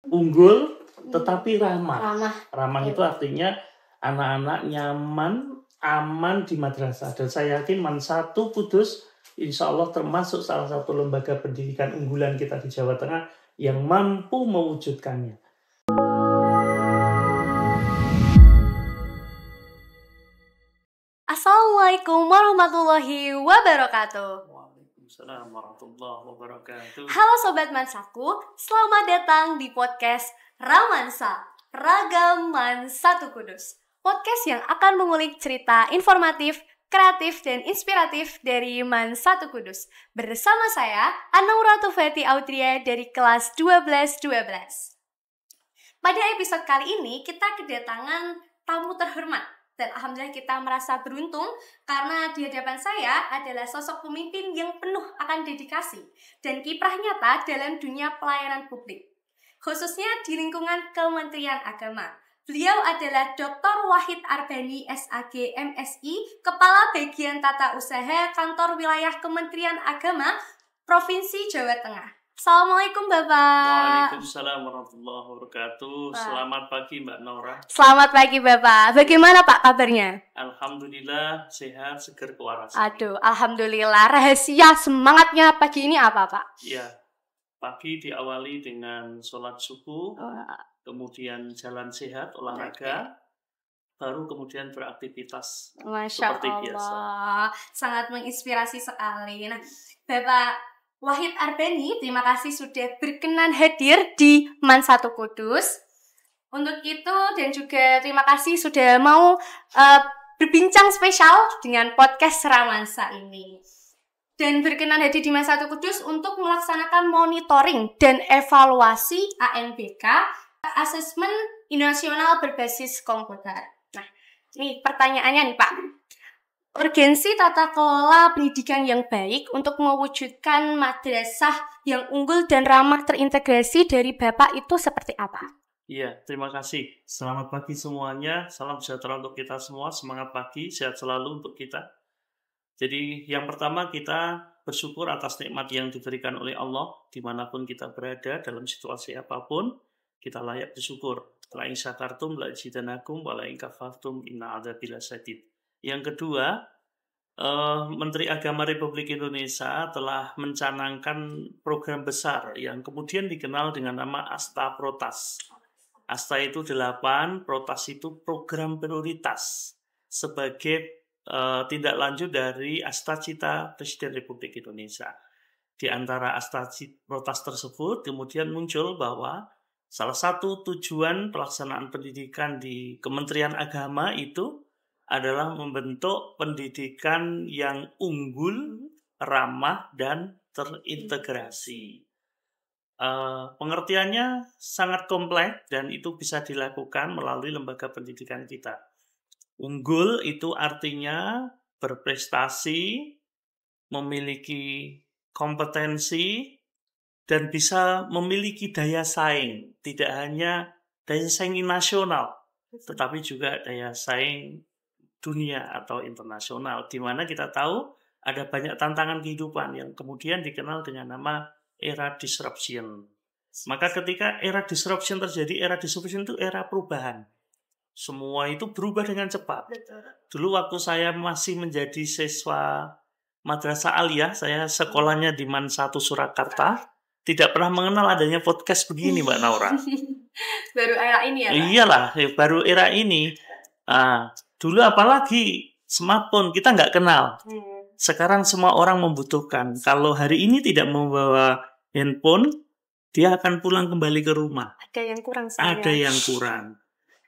unggul tetapi ramah. Ramah Ya. itu artinya anak-anak nyaman, aman di madrasah. Dan saya yakin Man 1 Kudus insya Allah termasuk salah satu lembaga pendidikan unggulan kita di Jawa Tengah yang mampu mewujudkannya. Assalamualaikum warahmatullahi wabarakatuh. Waalaikumsalam warahmatullahi wabarakatuh. Halo Sobat Mansaku, selamat datang di podcast Ramansa, Ragam Man 1 Kudus. Podcast yang akan mengulik cerita informatif, kreatif, dan inspiratif dari Man 1 Kudus. Bersama saya, Anaura Tufeti Audria dari kelas 1212. Pada episode kali ini, kita kedatangan tamu terhormat. Dan alhamdulillah kita merasa beruntung karena di hadapan saya adalah sosok pemimpin yang penuh akan dedikasi dan kiprah nyata dalam dunia pelayanan publik, khususnya di lingkungan Kementerian Agama. Beliau adalah Dr. Wahid Arbani, SAG, MSI, Kepala Bagian Tata Usaha Kantor Wilayah Kementerian Agama, Provinsi Jawa Tengah. Assalamualaikum Bapak. Waalaikumsalam warahmatullahi wabarakatuh. Selamat pagi Mbak Nora. Selamat pagi Bapak. Bagaimana Pak kabarnya? Alhamdulillah sehat, seger, kewaras. Aduh, alhamdulillah. Rahasia semangatnya pagi ini apa Pak? Ya, pagi diawali dengan sholat subuh, kemudian jalan sehat, olahraga, baru kemudian beraktivitas Masya seperti Allah, biasa. Sangat menginspirasi sekali. Nah, Bapak Wahid Arbani, terima kasih sudah berkenan hadir di Man 1 Kudus. Untuk itu dan juga terima kasih sudah mau berbincang spesial dengan podcast Ramansa ini. Dan berkenan hadir di Man 1 Kudus untuk melaksanakan monitoring dan evaluasi ANBK, Asesmen Nasional Berbasis Komputer. Nah, ini pertanyaannya nih Pak. Urgensi tata kelola pendidikan yang baik untuk mewujudkan madrasah yang unggul dan ramah terintegrasi dari Bapak itu seperti apa? Iya, terima kasih. Selamat pagi semuanya. Salam sejahtera untuk kita semua. Semangat pagi, sehat selalu untuk kita. Jadi yang pertama kita bersyukur atas nikmat yang diberikan oleh Allah. Dimanapun kita berada, dalam situasi apapun, kita layak bersyukur. La in syakartum la azidanakum wa la in kafartum inna adzabi lasyadid. Yang kedua, Menteri Agama Republik Indonesia telah mencanangkan program besar yang kemudian dikenal dengan nama Asta Protas. Asta itu 8, Protas itu program prioritas sebagai tindak lanjut dari Asta Cita Presiden Republik Indonesia. Di antara Asta Protas tersebut kemudian muncul bahwa salah satu tujuan pelaksanaan pendidikan di Kementerian Agama itu adalah membentuk pendidikan yang unggul, ramah, dan terintegrasi. Pengertiannya sangat kompleks dan itu bisa dilakukan melalui lembaga pendidikan kita. Unggul itu artinya berprestasi, memiliki kompetensi, dan bisa memiliki daya saing. Tidak hanya daya saing nasional, tetapi juga daya saing dunia atau internasional, di mana kita tahu ada banyak tantangan kehidupan yang kemudian dikenal dengan nama era disruption. Maka ketika era disruption terjadi, era disruption itu era perubahan. Semua itu berubah dengan cepat. Dulu waktu saya masih menjadi siswa Madrasah Aliyah, saya sekolahnya di Man 1 Surakarta, tidak pernah mengenal adanya podcast begini Mbak Naura. Baru era ini ya Pak? Iyalah, baru era ini. Dulu apalagi smartphone kita nggak kenal. Sekarang semua orang membutuhkan. Kalau hari ini tidak membawa handphone, dia akan pulang kembali ke rumah. Ada yang kurang saya. Ada yang kurang.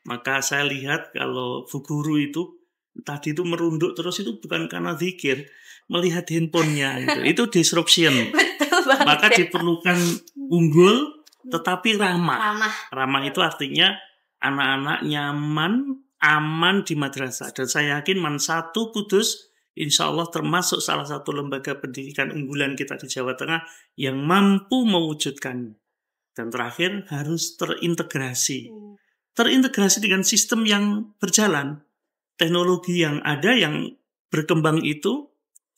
Maka saya lihat kalau Bu Guru itu tadi itu merunduk terus itu bukan karena zikir, melihat handphonenya itu disruption. Betul banget. Maka diperlukan unggul tetapi ramah. Ramah itu artinya anak-anak nyaman, aman di madrasah. Dan saya yakin Man 1 Kudus insya Allah termasuk salah satu lembaga pendidikan unggulan kita di Jawa Tengah yang mampu mewujudkannya. Dan terakhir harus terintegrasi. Terintegrasi dengan sistem yang berjalan. Teknologi yang ada yang berkembang itu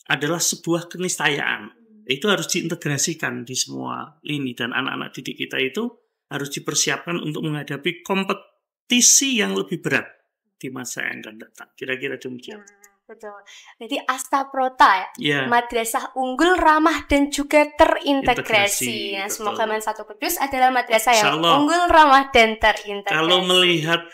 adalah sebuah keniscayaan. Itu harus diintegrasikan di semua lini. Dan anak-anak didik kita itu harus dipersiapkan untuk menghadapi kompetisi yang lebih berat di masa yang akan datang. Kira-kira demikian. Betul. Jadi Astaprota Ya, madrasah unggul, ramah dan juga terintegrasi. Nah, betul. semoga Mansatu Kudus adalah madrasah yang Insyaallah. unggul, ramah dan terintegrasi. Kalau melihat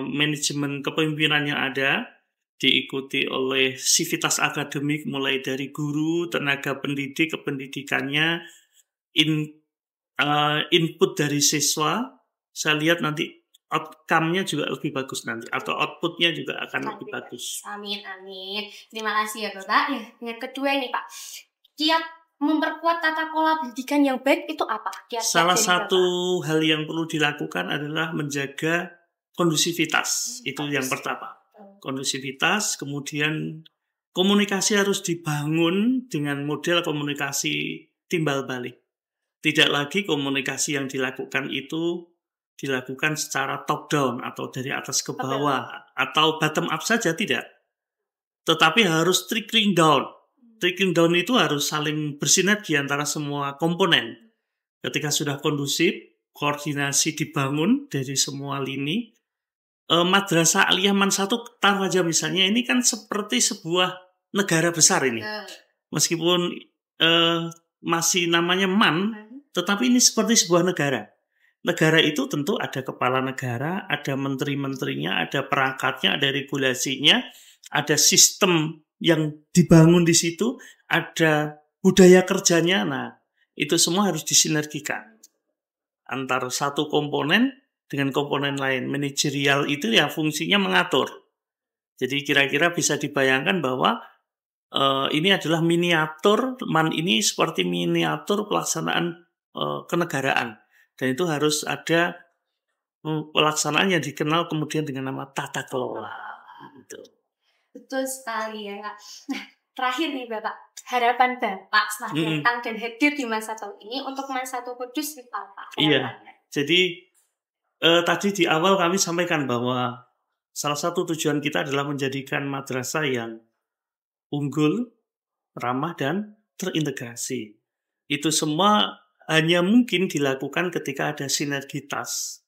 manajemen kepemimpinan yang ada, diikuti oleh sivitas akademik mulai dari guru, tenaga pendidik, kependidikannya, input dari siswa, saya lihat nanti outcome-nya juga lebih bagus nanti, atau output-nya juga akan lebih bagus. Amin, amin. Terima kasih ya Bapak. Ya, yang kedua ini Pak, kiat memperkuat tata kelola pendidikan yang baik itu apa? Kiat-kiat Salah dari satu Bapak. hal yang perlu dilakukan adalah menjaga kondusivitas. Itu yang pertama. Kondusivitas, kemudian komunikasi harus dibangun dengan model komunikasi timbal balik. Tidak lagi komunikasi yang dilakukan itu dilakukan secara top down atau dari atas ke bawah atau bottom up saja, tidak. Tetapi harus trickling down. Trickling down itu harus saling bersinergi antara semua komponen. Ketika sudah kondusif, koordinasi dibangun dari semua lini. Madrasah Aliyah Mansatu, taruh aja misalnya, ini kan seperti sebuah negara besar ini. Meskipun masih namanya MAN, tetapi ini seperti sebuah negara. Negara itu tentu ada kepala negara, ada menteri-menterinya, ada perangkatnya, ada regulasinya, ada sistem yang dibangun di situ, ada budaya kerjanya. Nah, itu semua harus disinergikan antara satu komponen dengan komponen lain. Manajerial itu ya fungsinya mengatur. Jadi kira-kira bisa dibayangkan bahwa ini adalah miniatur, MAN ini seperti miniatur pelaksanaan kenegaraan. Dan itu harus ada pelaksanaan yang dikenal kemudian dengan nama tata kelola. Gitu. Betul sekali ya Kak. Nah, terakhir nih Bapak, harapan Bapak setelah datang dan hadir di Mansatu ini untuk Mansatu Kudus itu apa? Iya, jadi tadi di awal kami sampaikan bahwa salah satu tujuan kita adalah menjadikan madrasah yang unggul, ramah, dan terintegrasi. Itu semua hanya mungkin dilakukan ketika ada sinergitas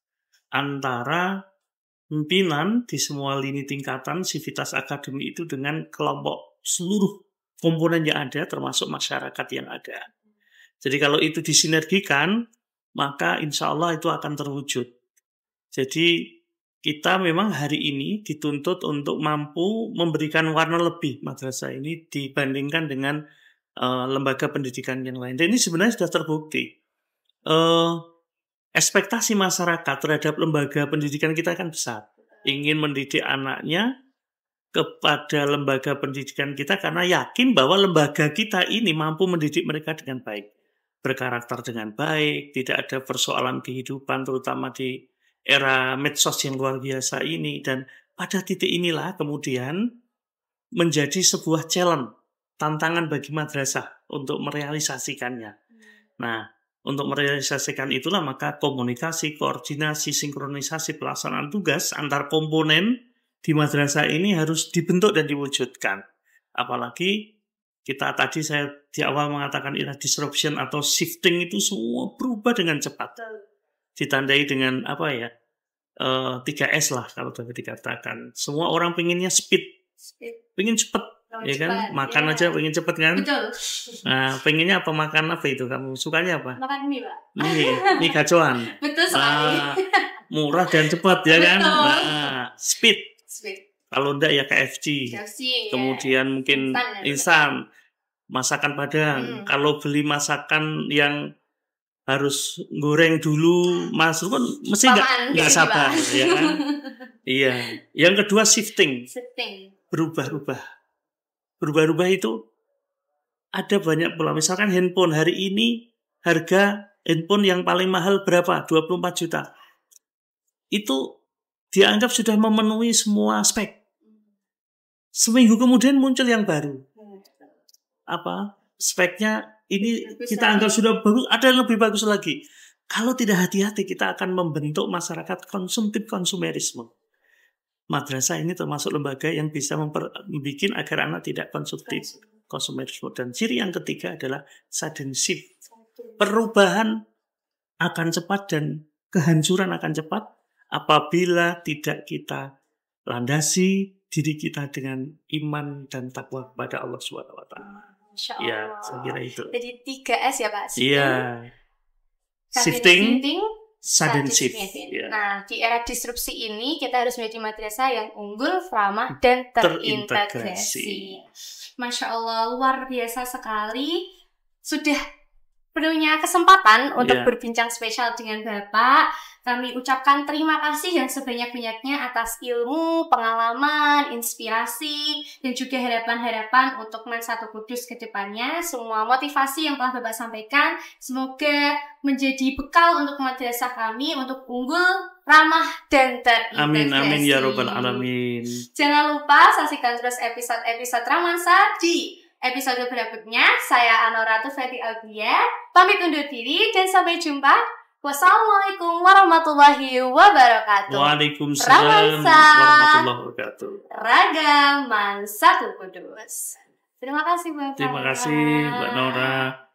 antara pimpinan di semua lini tingkatan sivitas akademi itu dengan kelompok seluruh komponen yang ada, termasuk masyarakat yang ada. Jadi kalau itu disinergikan, maka insya Allah itu akan terwujud. Jadi kita memang hari ini dituntut untuk mampu memberikan warna lebih madrasah ini dibandingkan dengan lembaga pendidikan yang lain. Dan ini sebenarnya sudah terbukti. Ekspektasi masyarakat terhadap lembaga pendidikan kita kan besar. Ingin mendidik anaknya kepada lembaga pendidikan kita karena yakin bahwa lembaga kita ini mampu mendidik mereka dengan baik. Berkarakter dengan baik, tidak ada persoalan kehidupan terutama di era medsos yang luar biasa ini. Dan pada titik inilah kemudian menjadi sebuah challenge, tantangan bagi madrasah untuk merealisasikannya. Nah, untuk merealisasikan itulah maka komunikasi, koordinasi, sinkronisasi pelaksanaan tugas antar komponen di madrasah ini harus dibentuk dan diwujudkan. Apalagi kita tadi saya di awal mengatakan era disruption atau shifting itu semua berubah dengan cepat. Ditandai dengan apa ya? 3S lah kalau dapat dikatakan. Semua orang pengennya speed. Pengen cepat. Ya kan, makan aja pengen cepet kan. Betul. Nah, pengennya apa, makan apa itu kamu sukanya apa? Makan mie Pak. Mie gacoan. Betul sekali. Murah dan cepat ya kan. Betul. Nah, speed. Kalau enggak ya KFC. Kemudian mungkin instan. Masakan Padang. Kalau beli masakan yang harus goreng dulu, masuk kan mesti nggak sabar ya kan. Iya. Yang kedua shifting. Berubah-ubah itu ada banyak pola. Misalkan handphone hari ini harga handphone yang paling mahal berapa? 24 juta. Itu dianggap sudah memenuhi semua spek. Seminggu kemudian muncul yang baru. Apa? Speknya ini kita anggap sudah bagus, ada yang lebih bagus lagi. Kalau tidak hati-hati kita akan membentuk masyarakat konsumtif konsumerisme. Madrasah ini termasuk lembaga yang bisa membuat agar anak tidak konsumtif konsumerisme. Dan ciri yang ketiga adalah sudden shift. Perubahan akan cepat dan kehancuran akan cepat apabila tidak kita landasi diri kita dengan iman dan takwa kepada Allah Subhanahu wa taala. Masya Allah. Ya, saya kira itu. Jadi 3S ya Pak. Iya. Shifting, sudden shift. Yeah. Nah, di era disrupsi ini kita harus menjadi madrasah yang unggul, ramah, dan terintegrasi. Masya Allah, luar biasa sekali. Sudah punya kesempatan untuk berbincang spesial dengan Bapak. Kami ucapkan terima kasih yang sebanyak-banyaknya atas ilmu, pengalaman, inspirasi, dan juga harapan-harapan untuk Men 1 Kudus ke depannya. Semua motivasi yang telah Bapak sampaikan, semoga menjadi bekal untuk madrasah kami untuk unggul, ramah, dan terintegrasi. Amin, amin, ya Rabbal Alamin. Jangan lupa saksikan terus episode-episode Ramansa di episode berikutnya. Saya Anoratu Feti Aldia, pamit undur diri dan sampai jumpa. Wassalamualaikum warahmatullahi wabarakatuh. Waalaikumsalam warahmatullahi wabarakatuh. Ragaman 1 Kudus. Terima kasih Bapak. Terima kasih Mbak Nora.